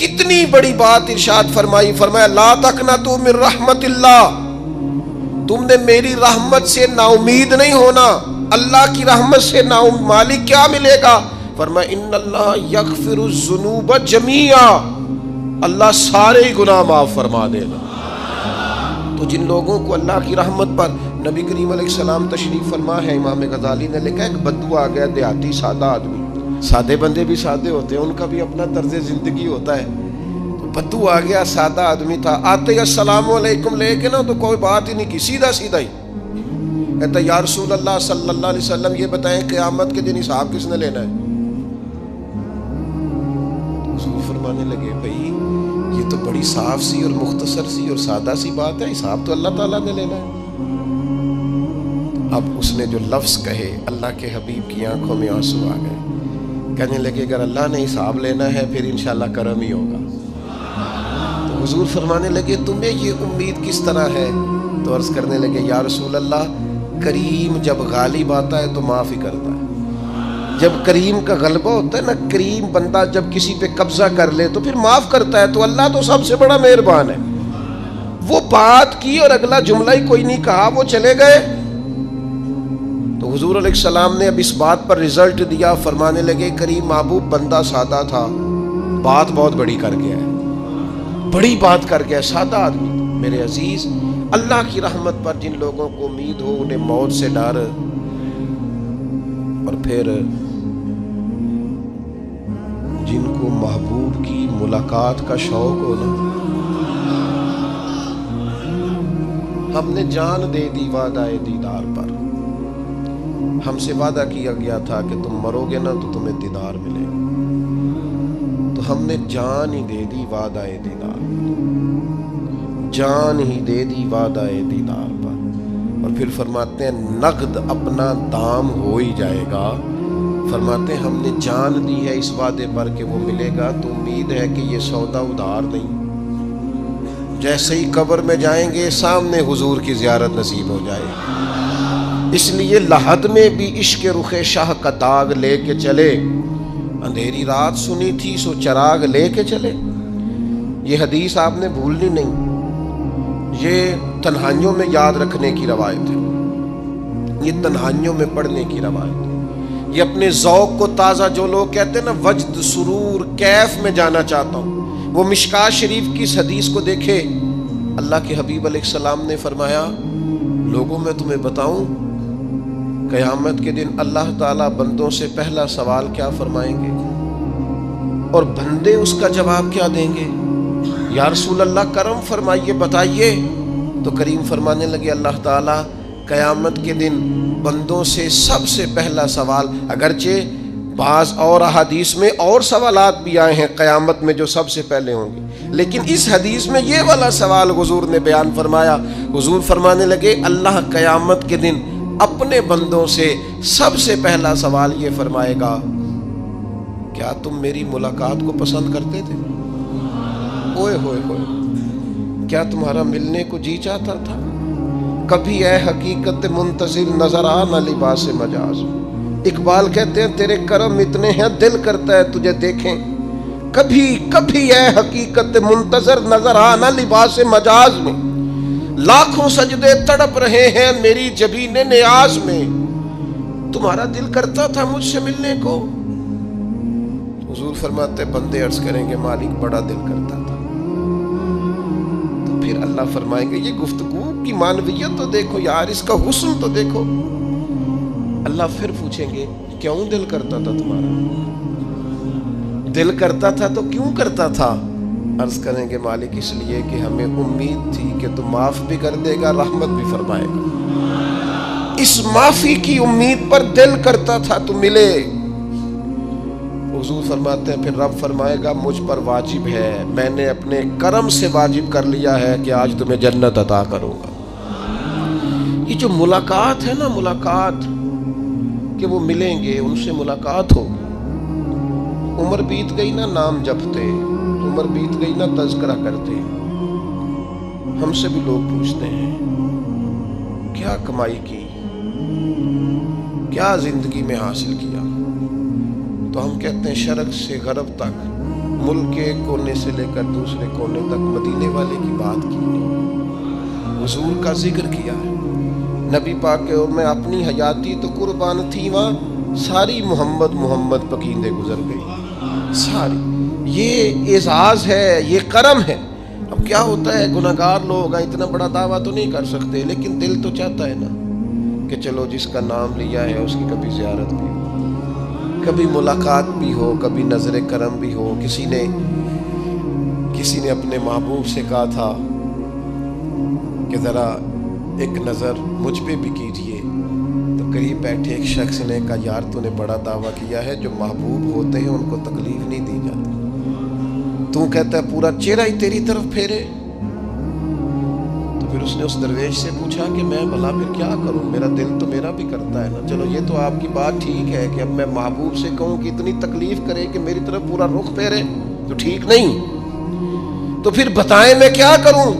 کتنی بڑی بات ارشاد فرمائی، فرمایا لا تقنطوا من رحمت اللہ، تم نے میری رحمت سے نا امید نہیں ہونا۔ اللہ کی رحمت سے نا مالک کیا ملے گا؟ فرمایا ان اللہ یغفر الذنوب جمیعا، اللہ سارے گناہ معاف فرما دے گا۔ تو جن لوگوں کو اللہ کی رحمت پر نبی کریم علیہ السلام تشریف فرما ہے، امام غزالی نے لکھا ایک بدو آ گیا، دیہاتی سادہ آدمی، سادے بندے بھی سادے ہوتے ہیں، ان کا بھی اپنا طرز زندگی ہوتا ہے۔ تو بدو آ گیا، سادہ آدمی تھا، آتے ہی السلام علیکم لے کے نا تو کوئی بات ہی نہیں کی، سیدھا سیدھا ہی کہتا یا رسول اللہ صلی اللہ علیہ وسلم یہ بتائیں قیامت کے دن حساب کس نے لینا ہے؟ حضور فرمانے لگے بھائی یہ تو بڑی صاف سی اور مختصر سی اور سادہ سی بات ہے، حساب تو اللہ تعالیٰ نے لینا ہے۔ اب اس نے جو لفظ کہے اللہ کے حبیب کی آنکھوں میں آنسو آ گئے، کہنے لگے اگر اللہ نے حساب لینا ہے پھر انشاءاللہ کرم ہی ہوگا۔ تو حضور فرمانے لگے تمہیں یہ امید کس طرح ہے؟ تو عرض کرنے لگے یا رسول اللہ کریم جب غالب آتا ہے تو معاف ہی کرتا ہے۔ جب کریم کا غلبہ ہوتا ہے نا، کریم بندہ جب کسی پہ قبضہ کر لے تو پھر معاف کرتا ہے، تو اللہ تو سب سے بڑا مہربان ہے۔ وہ بات کی اور اگلا جملہ ہی کوئی نہیں کہا، وہ چلے گئے۔ تو حضور علیہ السلام نے اب اس بات پر رزلٹ دیا، فرمانے لگے کریم محبوب بندہ سادہ تھا، بات بہت بڑی کر گیا ہے، بڑی بات کر گیا، سادہ آدمی۔ میرے عزیز، اللہ کی رحمت پر جن لوگوں کو امید ہو انہیں موت سے ڈر، اور پھر جن کو محبوب کی ملاقات کا شوق ہو نا، ہم نے جان دے دی وعدہ دیدار پر، ہم سے وعدہ کیا گیا تھا کہ تم مرو گے نا تو تمہیں دیدار ملے گا، تو ہم نے جان ہی دے دی وعدہ دیدار پر، جان ہی دے دی وعدہ دیدار پر۔ اور پھر فرماتے ہیں نقد اپنا دام ہو ہی جائے گا، فرماتے ہیں ہم نے جان دی ہے اس وعدے پر کہ وہ ملے گا، تو امید ہے کہ یہ سودا ادھار نہیں۔ جیسے ہی قبر میں جائیں گے سامنے حضور کی زیارت نصیب ہو جائے گی۔ اس لیے لحد میں بھی عشق رخ شاہ کا داغ لے کے چلے، اندھیری رات سنی تھی سو چراغ لے کے چلے۔ یہ حدیث آپ نے بھولنی نہیں، یہ تنہائیوں میں یاد رکھنے کی روایت ہے، یہ تنہائیوں میں پڑھنے کی روایت ہے۔ یہ اپنے ذوق کو تازہ، جو لوگ کہتے ہیں نا وجد سرور کیف میں جانا چاہتا ہوں، وہ مشکات شریف کی اس حدیث کو دیکھے۔ اللہ کے حبیب علیہ السلام نے فرمایا لوگوں میں تمہیں بتاؤں قیامت کے دن اللہ تعالیٰ بندوں سے پہلا سوال کیا فرمائیں گے اور بندے اس کا جواب کیا دیں گے؟ یا رسول اللہ کرم فرمائیے بتائیے۔ تو کریم فرمانے لگے اللہ تعالیٰ قیامت کے دن بندوں سے سب سے پہلا سوال، اگرچہ بعض اور احادیث میں اور سوالات بھی آئے ہیں قیامت میں جو سب سے پہلے ہوں گے، لیکن اس حدیث میں یہ والا سوال حضور نے بیان فرمایا۔ حضور فرمانے لگے اللہ قیامت کے دن اپنے بندوں سے سب سے پہلا سوال یہ فرمائے گا کیا تم میری ملاقات کو پسند کرتے تھے؟ اوئے ہوئے ہوئے، کیا تمہارا ملنے کو جی چاہتا تھا؟ کبھی اے حقیقت منتظر نظر آ نہ لباس مجاز۔ اقبال کہتے ہیں تیرے کرم اتنے ہیں دل کرتا ہے تجھے دیکھیں، کبھی کبھی اے حقیقت منتظر نظر آ نہ لباس مجاز میں، لاکھوں سجدے تڑپ رہے ہیں میری جبین نیاز میں، تمہارا دل کرتا تھا مجھ سے ملنے کو؟ حضور فرماتے بندے عرض کریں گے مالک بڑا دل کرتا تھا۔ تو پھر اللہ فرمائیں گے یہ گفتگو کی معنویت تو دیکھو یار، اس کا حسن تو دیکھو۔ اللہ پھر پوچھیں گے کیوں دل کرتا تھا تمہارا؟ دل کرتا تھا تو کیوں کرتا تھا؟ عرض کریں گے مالک اس لیے کہ ہمیں امید تھی کہ تو معاف بھی کر دے گا، رحمت بھی فرمائے گا، اس معافی کی امید پر دل کرتا تھا تو ملے۔ حضور فرماتے ہیں پھر رب فرمائے گا مجھ پر واجب ہے، میں نے اپنے کرم سے واجب کر لیا ہے کہ آج تمہیں جنت عطا کروں گا۔ یہ جو ملاقات ہے نا، ملاقات کہ وہ ملیں گے، ان سے ملاقات ہو۔ عمر بیت گئی نا نام جپتے، عمر بیت گئی نا تذکرہ کرتے، ہم سے بھی لوگ پوچھتے ہیں کیا کمائی کی، کیا زندگی میں حاصل کیا، تو ہم کہتے ہیں شرق سے غرب تک ملک کے ایک کونے سے لے کر دوسرے کونے تک مدینے والے کی بات کی، حضور کا ذکر کیا ہے۔ نبی پاک کے میں اپنی حیاتی تو قربان تھی، وہاں ساری محمد محمد پکیندے گزر گئی ساری۔ یہ اعزاز ہے، یہ کرم ہے۔ اب کیا ہوتا ہے، گناہگار لوگ ہیں، اتنا بڑا دعویٰ تو نہیں کر سکتے، لیکن دل تو چاہتا ہے نا کہ چلو جس کا نام لیا ہے اس کی کبھی زیارت بھی ہو، کبھی ملاقات بھی ہو، کبھی نظر کرم بھی ہو۔ کسی نے اپنے محبوب سے کہا تھا کہ ذرا ایک نظر مجھ پہ بھی کیجئے، تو قریب بیٹھے ایک شخص نے کہا یار تو نے بڑا دعویٰ کیا ہے، جو محبوب ہوتے ہیں ان کو تکلیف نہیں دی جاتی، تو کہتا ہے پورا چہرہ ہی تیری طرف پھیرے۔ تو پھر اس نے اس درویش سے پوچھا کہ میں بھلا پھر کیا کروں، میرا دل تو میرا بھی کرتا ہے نا، چلو یہ تو آپ کی بات ٹھیک ہے کہ اب میں محبوب سے کہوں کہ اتنی تکلیف کرے کہ میری طرف پورا رخ پھیرے تو ٹھیک نہیں، تو پھر بتائیں میں کیا کروں؟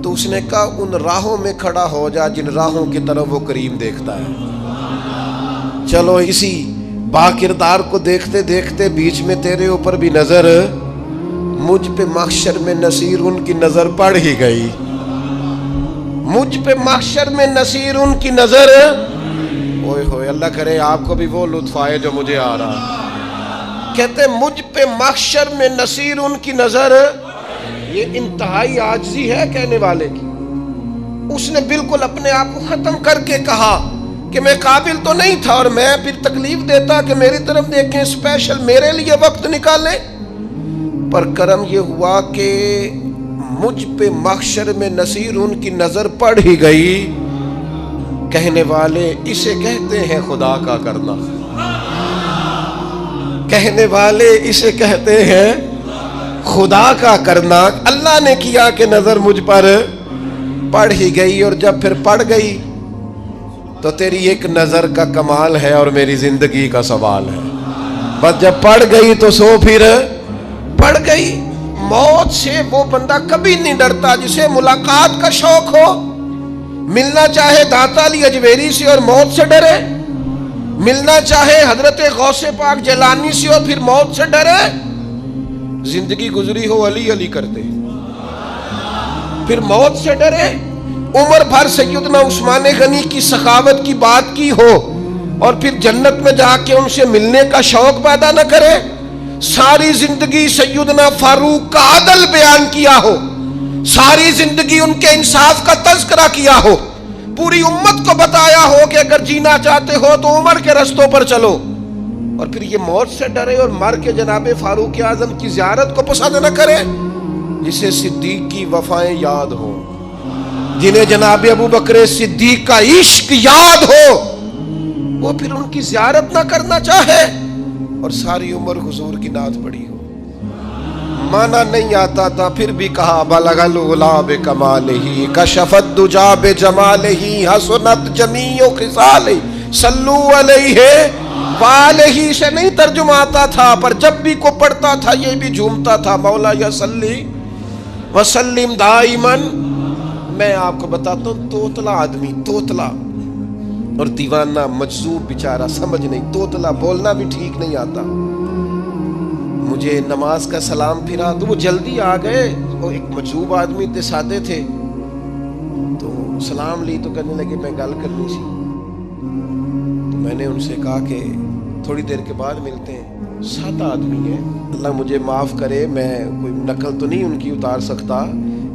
تو اس نے کہا ان راہوں میں کھڑا ہو جا جن راہوں کی طرف وہ کریم دیکھتا ہے۔ چلو اسی با کردار کو دیکھتے دیکھتے بیچ میں تیرے اوپر بھی نظر، مجھ پہ محشر میں نصیر ان کی نظر پڑ ہی گئی، مجھ پہ محشر میں نصیر ان کی نظر، اوئے ہوئے اللہ کرے آپ کو بھی وہ لطف آئے جو مجھے آ رہا۔ کہتے مجھ پہ محشر میں نصیر ان کی نظر، یہ انتہائی عاجزی ہے کہنے والے کی۔ اس نے بالکل اپنے آپ کو ختم کر کے کہا کہ میں قابل تو نہیں تھا، اور میں پھر تکلیف دیتا کہ میری طرف دیکھیں، اسپیشل میرے لیے وقت نکالیں۔ پر کرم یہ ہوا کہ مجھ پہ محشر میں نصیر ان کی نظر پڑ ہی گئی۔ کہنے والے اسے کہتے ہیں خدا کا کرنا، کہنے والے اسے کہتے ہیں خدا کا کرنا۔ اللہ نے کیا کہ نظر مجھ پر پڑ ہی گئی، اور جب پھر پڑ گئی تو تیری ایک نظر کا کمال ہے اور میری زندگی کا سوال ہے۔ بس جب پڑ گئی تو سو پھر پڑ گئی۔ موت سے وہ بندہ کبھی نہیں ڈرتا جسے ملاقات کا شوق ہو، ملنا چاہے داتا علی اجویری سے اور موت سے ڈرے، ملنا چاہے حضرت غوث پاک جیلانی سے اور پھر موت سے ڈرے۔ زندگی گزری ہو علی علی کرتے پھر موت سے ڈرے، عمر بھر سیدنا عثمان غنی کی سخاوت کی بات کی ہو اور پھر جنت میں جا کے ان سے ملنے کا شوق پیدا نہ کرے، ساری زندگی سیدنا فاروق کا عدل بیان کیا ہو، ساری زندگی ان کے انصاف کا تذکرہ کیا ہو، پوری امت کو بتایا ہو کہ اگر جینا چاہتے ہو تو عمر کے رستوں پر چلو، اور پھر یہ موت سے ڈرے اور مر کے جناب فاروق اعظم کی زیارت کو پسند نہ کرے۔ جسے صدیق کی وفائیں یاد ہو، جنہیں جناب ابو بکر صدیق کا عشق یاد ہو، وہ پھر ان کی زیارت نہ کرنا چاہے اور ساری عمر حضور کی نعت پڑھی ہو۔ مانا نہیں آتا تھا پھر بھی کہا بلغ العلا بکمالہ کشف الدجا بجمالہ حسنت جمیع خصالہ صلو علیہ والہ سے نہیں ترجمہ آتا تھا، پر جب بھی کو پڑھتا تھا یہ بھی جھومتا تھا مولا یا صلی وسلم دائماً۔ میں آپ کو بتاتا ہوں توتلا آدمی، توتلا اور دیوانہ مجذوب بیچارہ، سمجھ نہیں، توتلا بولنا بھی ٹھیک نہیں آتا۔ مجھے نماز کا سلام پھرا تو وہ جلدی آ گئے، وہ ایک مجذوب آدمی تھے، سادے تھے، تو سلام لی تو کہنے لگے میں گل کرنی سی، تو میں نے ان سے کہا کہ تھوڑی دیر کے بعد ملتے ہیں۔ سادہ آدمی ہے، اللہ مجھے معاف کرے، میں کوئی نقل تو نہیں ان کی اتار سکتا،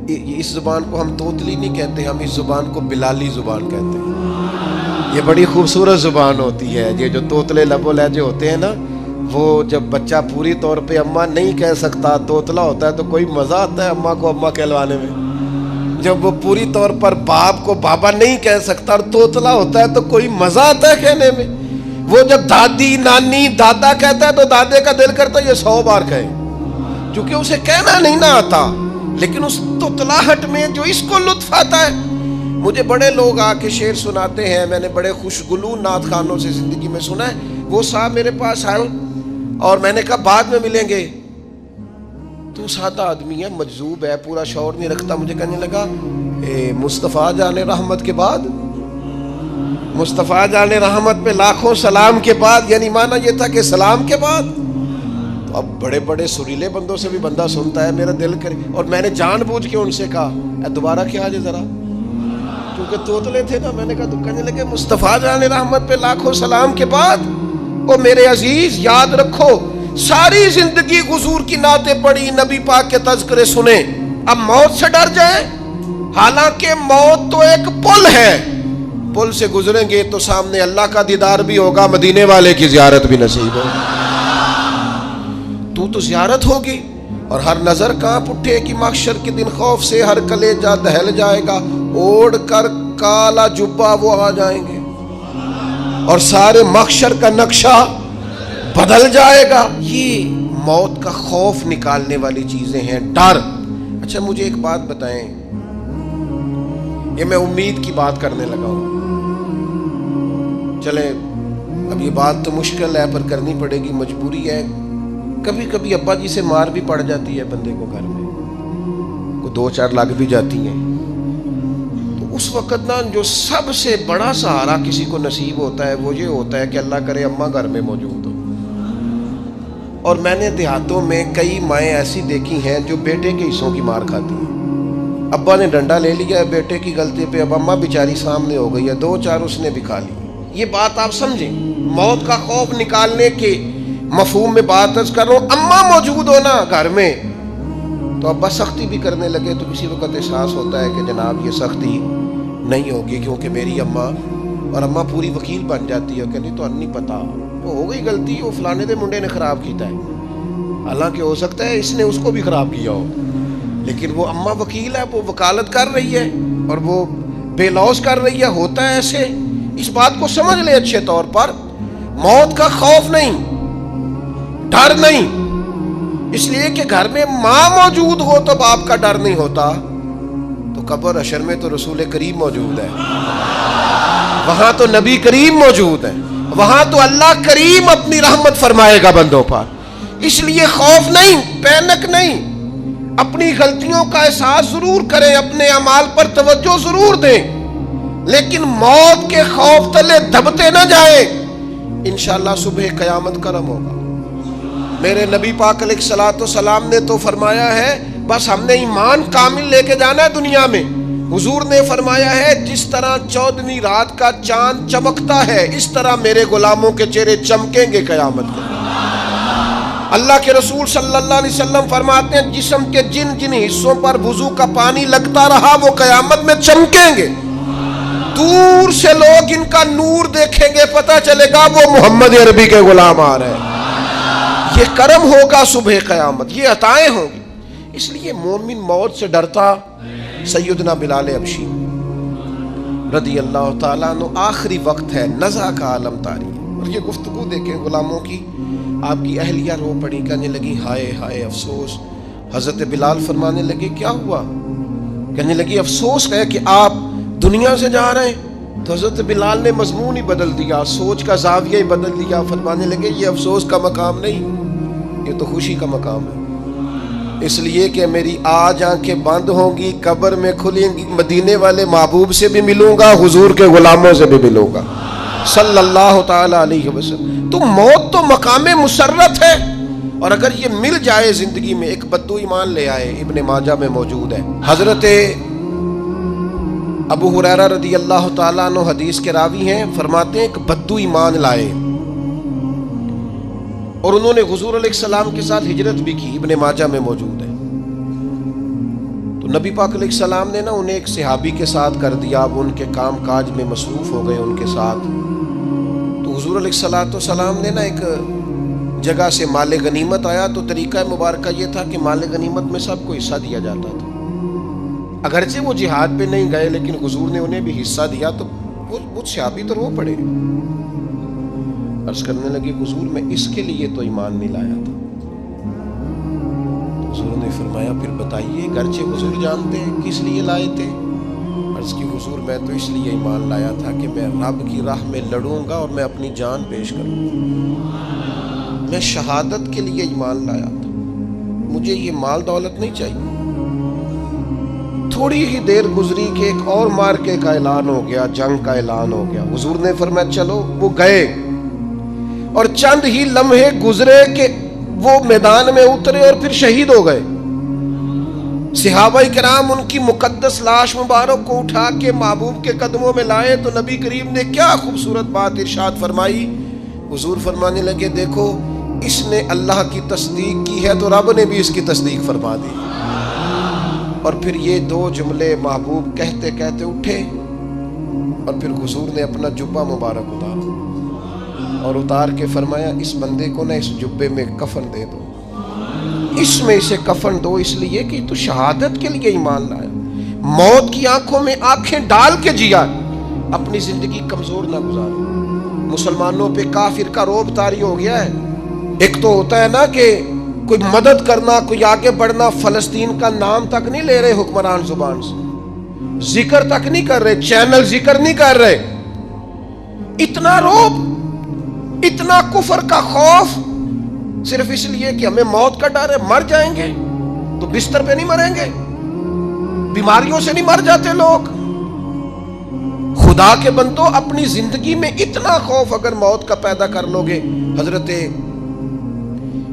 اس زبان کو ہم توتلی نہیں کہتے، ہم اس زبان کو بلالی زبان کہتے ہیں۔ یہ بڑی خوبصورت زبان ہوتی ہے، یہ جو توتلے لب و لہجے ہوتے ہیں نا، وہ جب بچہ پوری طور پہ اماں نہیں کہہ سکتا، توتلا ہوتا ہے تو کوئی مزہ آتا ہے اماں کو اماں کہلوانے میں۔ جب وہ پوری طور پر باپ کو بابا نہیں کہہ سکتا اور توتلا ہوتا ہے تو کوئی مزہ آتا ہے کہنے میں۔ وہ جب دادی نانی دادا کہتا ہے تو دادے کا دل کرتا ہے یہ 100 بار کہے، چونکہ اسے کہنا نہیں نہ آتا، لیکن اس توتلاہٹ میں جو اس کو لطف آتا ہے۔ مجھے بڑے لوگ آ کے شعر سناتے ہیں، میں نے بڑے خوشگلو نعت خانوں سے زندگی میں سنا ہے، وہ صاحب میرے پاس آئے اور میں نے کہا بعد میں ملیں گے، تو سادہ آدمی ہے، مجذوب ہے، پورا شعور نہیں رکھتا، مجھے کہنے لگا مصطفیٰ جان رحمت کے بعد، مصطفیٰ جان رحمت پہ لاکھوں سلام کے بعد، یعنی معنی یہ تھا کہ سلام کے بعد، تو اب بڑے بڑے سریلے بندوں سے بھی بندہ سنتا ہے میرا دل کرے، اور میں نے جان بوجھ کے ان سے کہا دوبارہ کیا جائے ذرا، کیونکہ توتلے تھے نا. میں نے کہا تو کہنے لگے مصطفیٰ جان رحمت پہ لاکھوں سلام کے بعد او میرے عزیز یاد رکھو ساری زندگی حضور کی نعتیں پڑھی، نبی پاک کے تذکرے سنے، اب موت سے ڈر جائیں؟ حالانکہ موت تو ایک پل ہے، پل سے گزریں گے تو سامنے اللہ کا دیدار بھی ہوگا، مدینے والے کی زیارت بھی نصیب ہوگی. تو زیارت ہوگی اور ہر نظر کانپ اٹھے کہ محشر کے دن خوف سے ہر کلیجہ دہل جائے گا، اوڑھ کر کالا جبہ وہ آ جائیں گے اور سارے محشر کا نقشہ بدل جائے گا. یہ موت کا خوف نکالنے والی چیزیں ہیں، ڈر. اچھا مجھے ایک بات بتائیں، یہ میں امید کی بات کرنے لگا ہوں، چلیں اب یہ بات تو مشکل ہے پر کرنی پڑے گی، مجبوری ہے. کبھی کبھی ابا جی سے مار بھی پڑ جاتی ہے بندے کو، گھر میں کوئی 2-4 لگ بھی جاتی ہیں، تو اس وقت نا جو سب سے بڑا سہارا کسی کو نصیب ہوتا ہے وہ یہ ہوتا ہے کہ اللہ کرے اماں گھر میں موجود ہو. اور میں نے دیہاتوں میں کئی مائیں ایسی دیکھی ہیں جو بیٹے کے حصوں کی مار کھاتی ہیں. ابا نے ڈنڈا لے لیا ہے بیٹے کی غلطی پہ، اب اماں بیچاری سامنے ہو گئی ہے، 2-4 اس نے بھی کھا لی. یہ بات آپ سمجھیں، موت کا خوف نکالنے کے مفہوم میں بات عرض کر رہا ہوں. اماں موجود ہو نا گھر میں تو ابا سختی بھی کرنے لگے تو کسی وقت احساس ہوتا ہے کہ جناب یہ سختی نہیں ہوگی کیونکہ میری اماں، اور اماں پوری وکیل بن جاتی ہے کہ نہیں تو نہیں پتا وہ ہو گئی غلطی، وہ فلانے دے منڈے نے خراب کیتا ہے، حالانکہ ہو سکتا ہے اس نے اس کو بھی خراب کیا ہو، لیکن وہ اماں وکیل ہے، وہ وکالت کر رہی ہے اور وہ بے لوث کر رہی ہے. ہوتا ہے ایسے، اس بات کو سمجھ لے اچھے طور پر. موت کا خوف نہیں، ڈر نہیں، اس لیے کہ گھر میں ماں موجود ہو تو باپ کا ڈر نہیں ہوتا. تو قبر حشر میں تو رسول کریم موجود ہے، وہاں تو نبی کریم موجود ہے، وہاں تو اللہ کریم اپنی رحمت فرمائے گا بندوں پر. اس لیے خوف نہیں، پینک نہیں، اپنی غلطیوں کا احساس ضرور کریں، اپنے اعمال پر توجہ ضرور دیں، لیکن موت کے خوف تلے دبتے نہ جائیں. انشاءاللہ صبح قیامت کرم ہوگا. میرے نبی پاک علیہ الصلوۃ والسلام نے تو فرمایا ہے بس ہم نے ایمان کامل لے کے جانا ہے دنیا میں. حضور نے فرمایا ہے جس طرح 14ویں رات کا چاند چمکتا ہے اس طرح میرے غلاموں کے چہرے چمکیں گے قیامت کو. اللہ کے رسول صلی اللہ علیہ وسلم فرماتے ہیں جسم کے جن جن حصوں پر وضو کا پانی لگتا رہا وہ قیامت میں چمکیں گے. دور سے لوگ ان کا نور دیکھیں گے، پتہ چلے گا وہ محمد عربی کے غلام آ رہے ہیں. یہ کرم ہوگا صبح قیامت، یہ عطائیں ہوں گی. اس لیے مومن موت سے ڈرتا. سیدنا بلال حبشی رضی اللہ تعالیٰ عنہ، آخری وقت ہے، نزع کا عالم طاری ہے، اور یہ گفتگو دیکھیں غلاموں کی. آپ کی اہلیہ رو پڑی، کہنے لگی ہائے ہائے افسوس. حضرت بلال فرمانے لگے کیا ہوا؟ کہنے لگی افسوس ہے کہ آپ دنیا سے جا رہے ہیں. تو حضرت بلال نے مضمون ہی بدل دیا، سوچ کا زاویہ ہی بدل دیا. فرمانے لگے یہ افسوس کا مقام نہیں، یہ تو خوشی کا مقام ہے. اس لیے کہ میری آج آنکھیں بند ہوں گی، قبر میں کھلیں گی، مدینے والے محبوب سے بھی ملوں گا، حضور کے غلاموں سے بھی ملوں گا صلی اللہ تعالی علیہ وسلم. تو موت تو مقام مسرت ہے، اور اگر یہ مل جائے زندگی میں. ایک بدو ایمان لے آئے، ابن ماجہ میں موجود ہے. حضرت ابو ہریرہ رضی اللہ تعالیٰ عنہ حدیث کے راوی ہیں، فرماتے ہیں ایک بدو ایمان لائے اور انہوں نے حضور علیہ السلام کے ساتھ ہجرت بھی کی. ابن ماجہ میں موجود ہے. تو نبی پاک علیہ السلام نے نا انہیں ایک صحابی کے ساتھ کر دیا، اب ان کے کام کاج میں مصروف ہو گئے ان کے ساتھ. تو حضور علیہ السلام نے نا ایک جگہ سے مال غنیمت آیا، تو طریقہ مبارکہ یہ تھا کہ مال غنیمت میں سب کو حصہ دیا جاتا تھا. اگرچہ وہ جہاد پہ نہیں گئے لیکن حضور نے انہیں بھی حصہ دیا. تو وہ صحابی تو رو پڑے، عرض کرنے لگے حضور میں اس کے لیے تو ایمان نہیں لایا تھا. حضور نے فرمایا پھر بتائیے، گرچہ حضور جانتے ہیں کس لیے لائے تھے. عرض کی حضور میں تو اس لیے ایمان لایا تھا کہ میں رب کی راہ میں لڑوں گا اور میں اپنی جان پیش کروں گا. میں شہادت کے لیے ایمان لایا تھا، مجھے یہ مال دولت نہیں چاہیے. تھوڑی ہی دیر گزری کہ ایک اور مارکے کا اعلان ہو گیا، جنگ کا اعلان ہو گیا. حضور نے فرمایا چلو. وہ گئے اور چند ہی لمحے گزرے کہ وہ میدان میں اترے اور پھر شہید ہو گئے. صحابہ کرام ان کی مقدس لاش مبارک کو اٹھا کے محبوب کے قدموں میں لائے تو نبی کریم نے کیا خوبصورت بات ارشاد فرمائی. حضور فرمانے لگے دیکھو اس نے اللہ کی تصدیق کی ہے تو رب نے بھی اس کی تصدیق فرما دی. اور پھر یہ دو جملے محبوب کہتے کہتے اٹھے اور پھر حضور نے اپنا جبہ مبارک اتارا اور اتار کے فرمایا اس بندے کو نہ اس جبے میں کفن دے دو, اس میں اسے کفن دو, اس لیے کہ تو شہادت کے لیے ایمان لایا, موت کی آنکھوں میں آنکھیں ڈال کے جیا, اپنی زندگی کمزور نہ گزاری. مسلمانوں پہ کافر کا رعب طاری ہو گیا ہے. ایک تو ہوتا ہے نا کہ کوئی مدد کرنا, کوئی آگے بڑھنا, فلسطین کا نام تک نہیں لے رہے حکمران زبان سے, ذکر تک نہیں کر رہے, چینل ذکر نہیں کر رہے. اتنا رعب, اتنا کفر کا خوف, صرف اس لیے کہ ہمیں موت کا ڈر ہے. مر جائیں گے تو بستر پہ نہیں مریں گے, بیماریوں سے نہیں مر جاتے لوگ. خدا کے بندو اپنی زندگی میں اتنا خوف اگر موت کا پیدا کر لو گے. حضرت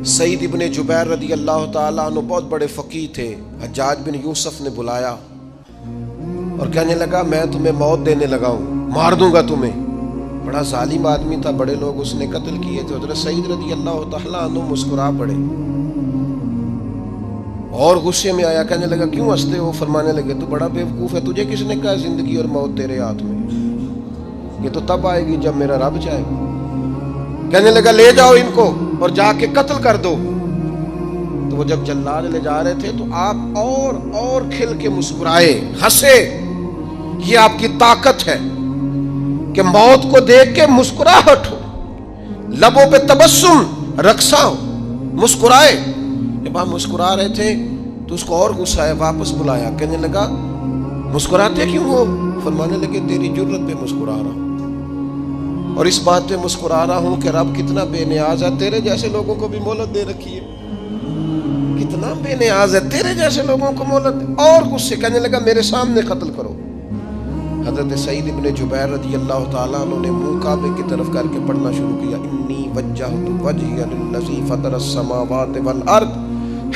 سعید ابن جبیر رضی اللہ تعالیٰ عنہ بہت بڑے فقیہ تھے. حجاج بن یوسف نے بلایا اور کہنے لگا میں تمہیں موت دینے لگا ہوں, مار دوں گا تمہیں. بڑا ظالم آدمی تھا, بڑے لوگ اس نے قتل کیے تھے. حضرت سعید رضی اللہ تعالیٰ عنہ مسکرا پڑے اور غصے میں آیا, کہنے لگا کیوں ہنستے ہو؟ فرمانے لگے تو بڑا بیوقوف ہے, تجھے کس نے کہا زندگی اور موت تیرے ہاتھ میں, یہ تو تب آئے گی جب میرا رب چاہے گا. کہنے لگا لے جاؤ ان کو اور جا کے قتل کر دو. تو وہ جب جلاد لے جا رہے تھے تو آپ اور کھل کے مسکرائے, ہنسے. یہ آپ کی طاقت ہے کہ موت کو دیکھ کے مسکراہٹ ہو, لبوں پہ تبسم رقصہ ہو, مسکرائے. جب آپ مسکرا رہے تھے تو اس کو اور غصہ آیا, واپس بلایا. کہنے لگا مسکراتے کیوں ہو؟ فرمانے لگے تیری جرت پہ مسکرا رہا ہوں اور اس بات پہ مسکرا رہا ہوں کہ رب کتنا بے نیاز ہے, تیرے جیسے لوگوں کو بھی مہلت دے رکھی ہے. کتنا بے نیاز ہے, تیرے جیسے لوگوں کو مہلت. اور غصے, کہنے لگا میرے سامنے قتل کرو. حضرت سعید ابن جبیر رضی اللہ تعالیٰ عنہ نے منہ کعبے کی طرف کر کے پڑھنا شروع کیا, انی وجہت وجہی للذی فطر السماوات والارض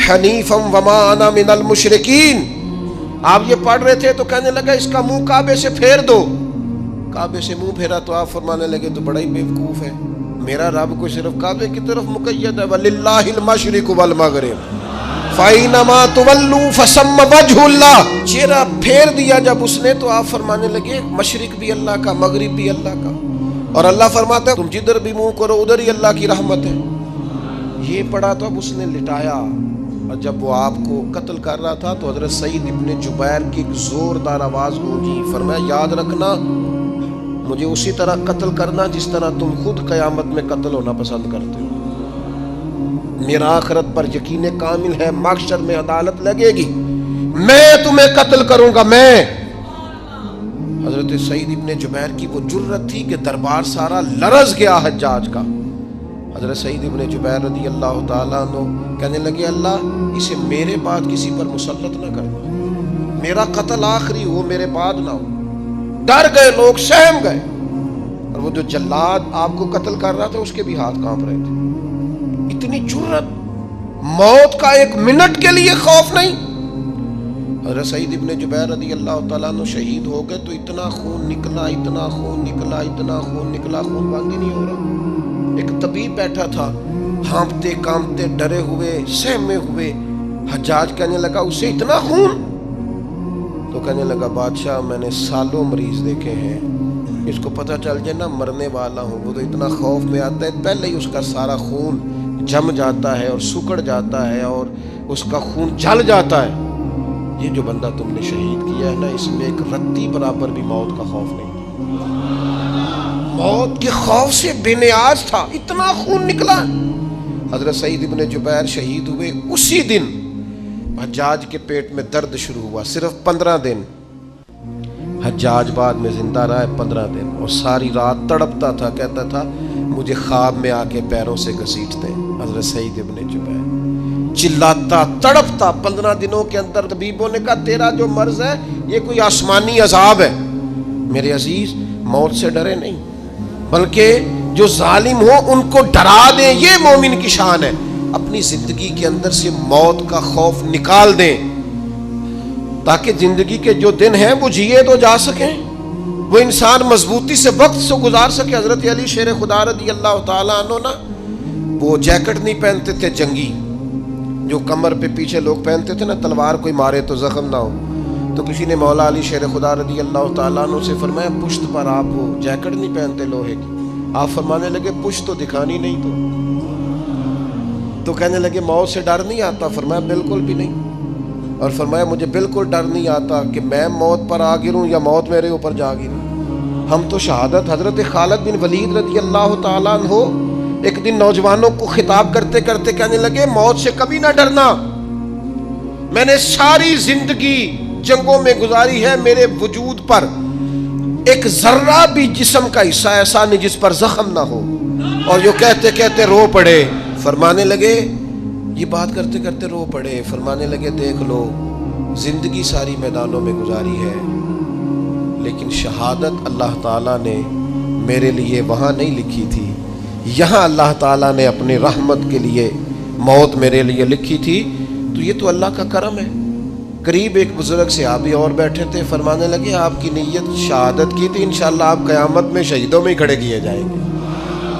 حنیفا وما انا من المشرکین. آپ یہ پڑھ رہے تھے تو کہنے لگا اس کا منہ کعبے سے پھیر دو. کعبے سے منہ پھیرا تو آپ فرمانے لگے تو بڑا ہی بیوقوف ہے, میرا رب کو صرف کعبے کی طرف مقید ہے, وَلِلَّهِ الْمَشْرِقُ وَالْمَغْرِبُ فَأَيْنَمَا تُوَلُّوا فَثَمَّ وَجْهُ اللَّهِ. چہرہ پھیر دیا جب اس نے تو آپ فرمانے لگے مشرق بھی اللہ کا, مغرب بھی اللہ کا. اور اللہ فرماتا ہے تم جدھر بھی منہ کرو ادھر ہی اللہ کی رحمت ہے. یہ پڑھا تو اب اس نے لٹایا, اور جب وہ آپ کو قتل کر رہا تھا تو حضرت سعید ابن جبیر کی ایک زوردار آواز گونجی. فرمایا یاد رکھنا مجھے اسی طرح قتل کرنا جس طرح تم خود قیامت میں قتل ہونا پسند کرتے ہو. میرا آخرت پر یقین کامل ہے, محشر میں عدالت لگے گی, میں تمہیں قتل کروں گا میں. حضرت سعید ابن جبیر کی وہ جرت تھی کہ دربار سارا لرز گیا حجاج کا. حضرت سعید ابن جبیر رضی اللہ تعالیٰ عنہ کہنے لگے اللہ اسے میرے بعد کسی پر مسلط نہ کرنا, میرا قتل آخری ہو, میرے بعد نہ ہو. ڈر گئے لوگ, سہم گئے. اور وہ جو جلاد آپ کو قتل کر رہا تھا اس کے بھی ہاتھ کانپ رہے تھے. اتنی جرت, موت کا ایک منٹ کے لیے خوف نہیں. حضرت سعید ابن جبیر رضی اللہ تعالیٰ عنہ شہید ہو گئے تو اتنا خون نکلا, اتنا خون نکلا, اتنا خون نکلا, خون بند ہی نہیں ہو رہا. ایک طبیب بیٹھا تھا, ہانپتے کانپتے ڈرے ہوئے سہمے ہوئے. حجاج کہنے لگا اسے اتنا خون؟ تو کہنے لگا بادشاہ میں نے سالوں مریض دیکھے ہیں, اس کو پتہ چل جائے نا مرنے والا ہوں وہ تو اتنا خوف میں آتا ہے, پہلے ہی اس کا سارا خون جم جاتا ہے اور سکڑ جاتا ہے اور اس کا خون جل جاتا ہے. یہ جو بندہ تم نے شہید کیا ہے نا اس میں ایک رتی برابر بھی موت کا خوف نہیں تھا, موت کے خوف سے بے نیاز تھا, اتنا خون نکلا. حضرت سعید ابن جبیر شہید ہوئے اسی دن حجاج کے پیٹ میں درد شروع ہوا, صرف 15 دن. حجاج بعد میں زندہ رہا 15 دن اور ساری رات تڑپتا تھا, کہتا تھا مجھے خواب میں آ کے پیروں سے گھسیٹتے. حضرت سعید ابن جبیر چلاتا تڑپتا 15 دنوں کے اندر. طبیبوں نے کہا تیرا جو مرض ہے یہ کوئی آسمانی عذاب ہے. میرے عزیز موت سے ڈرے نہیں بلکہ جو ظالم ہو ان کو ڈرا دیں, یہ مومن کی شان ہے. اپنی زندگی کے اندر سے موت کا خوف نکال دیں، تاکہ زندگی کے جو دن ہیں وہ جیے تو جا سکیں، وہ انسان مضبوطی سے وقت سے گزار سکے۔ حضرت علی شیر خدا رضی اللہ تعالیٰ عنہ نا وہ جیکٹ نہیں پہنتے تھے جنگی، جو کمر پہ پیچھے لوگ پہنتے تھے نا، تلوار کوئی مارے تو زخم نہ ہو۔ تو کسی نے مولا علی شیر خدا رضی اللہ تعالیٰ عنہ سے فرمایا پشت پر آپ وہ جیکٹ نہیں پہنتے لوہے کی؟ آپ فرمانے لگے پشت تو دکھانی نہیں تو کہنے لگے موت سے ڈر نہیں آتا؟ فرمایا بالکل بھی نہیں، اور فرمایا مجھے بالکل ڈر نہیں آتا کہ میں موت پر آ گروں یا موت میرے اوپر جا گرے۔ ہم تو شہادت حضرت خالد بن ولید رضی اللہ تعالیٰ عنہ ایک دن نوجوانوں کو خطاب کرتے کرتے کہنے لگے موت سے کبھی نہ ڈرنا، میں نے ساری زندگی جنگوں میں گزاری ہے، میرے وجود پر ایک ذرہ بھی جسم کا حصہ ایسا نہیں جس پر زخم نہ ہو۔ اور جو کہتے کہتے رو پڑے، فرمانے لگے یہ بات کرتے کرتے رو پڑے، فرمانے لگے دیکھ لو زندگی ساری میدانوں میں گزاری ہے، لیکن شہادت اللہ تعالیٰ نے میرے لیے وہاں نہیں لکھی تھی، یہاں اللہ تعالیٰ نے اپنی رحمت کے لیے موت میرے لیے لکھی تھی۔ تو یہ تو اللہ کا کرم ہے۔ قریب ایک بزرگ صحابی اور بیٹھے تھے، فرمانے لگے آپ کی نیت شہادت کی تھی، انشاءاللہ آپ قیامت میں شہیدوں میں ہی کھڑے کیے جائیں گے۔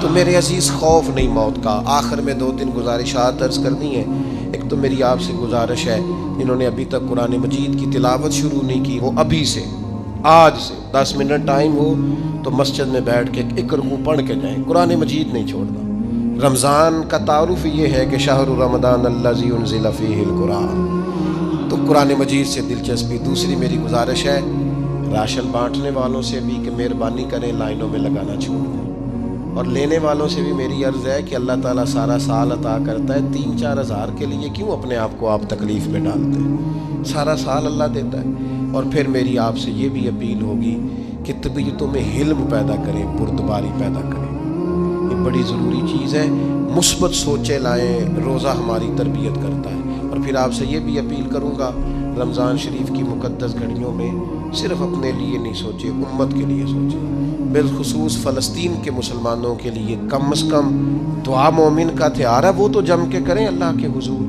تو میرے عزیز خوف نہیں موت کا۔ آخر میں 2-3 گزارشات عرض کرنی ہے۔ ایک تو میری آپ سے گزارش ہے، جنہوں نے ابھی تک قرآن مجید کی تلاوت شروع نہیں کی، وہ ابھی سے آج سے 10 منٹ ٹائم ہو تو مسجد میں بیٹھ کے ایک رکوع پڑھ کے جائیں، قرآن مجید نہیں چھوڑنا۔ رمضان کا تعارف یہ ہے کہ شہر رمضان الذی انزل فیہ القرآن، تو قرآن مجید سے دلچسپی۔ دوسری میری گزارش ہے راشن بانٹنے والوں سے بھی کہ مہربانی کریں لائنوں میں لگانا چھوڑ دیں، اور لینے والوں سے بھی میری عرض ہے کہ اللہ تعالیٰ سارا سال عطا کرتا ہے، 3-4 ہزار کے لیے کیوں اپنے آپ کو آپ تکلیف میں ڈالتے ہیں؟ سارا سال اللہ دیتا ہے۔ اور پھر میری آپ سے یہ بھی اپیل ہوگی کہ طبیعتوں میں حلم پیدا کریں، بردباری پیدا کریں، یہ بڑی ضروری چیز ہے۔ مثبت سوچیں لائیں، روزہ ہماری تربیت کرتا ہے۔ اور پھر آپ سے یہ بھی اپیل کروں گا رمضان شریف کی مقدس گھڑیوں میں صرف اپنے لیے نہیں سوچے، امت کے لیے سوچیں، بالخصوص فلسطین کے مسلمانوں کے لیے کم از کم دعا مومن کا ہتھیار ہے، وہ تو جم کے کریں اللہ کے حضور۔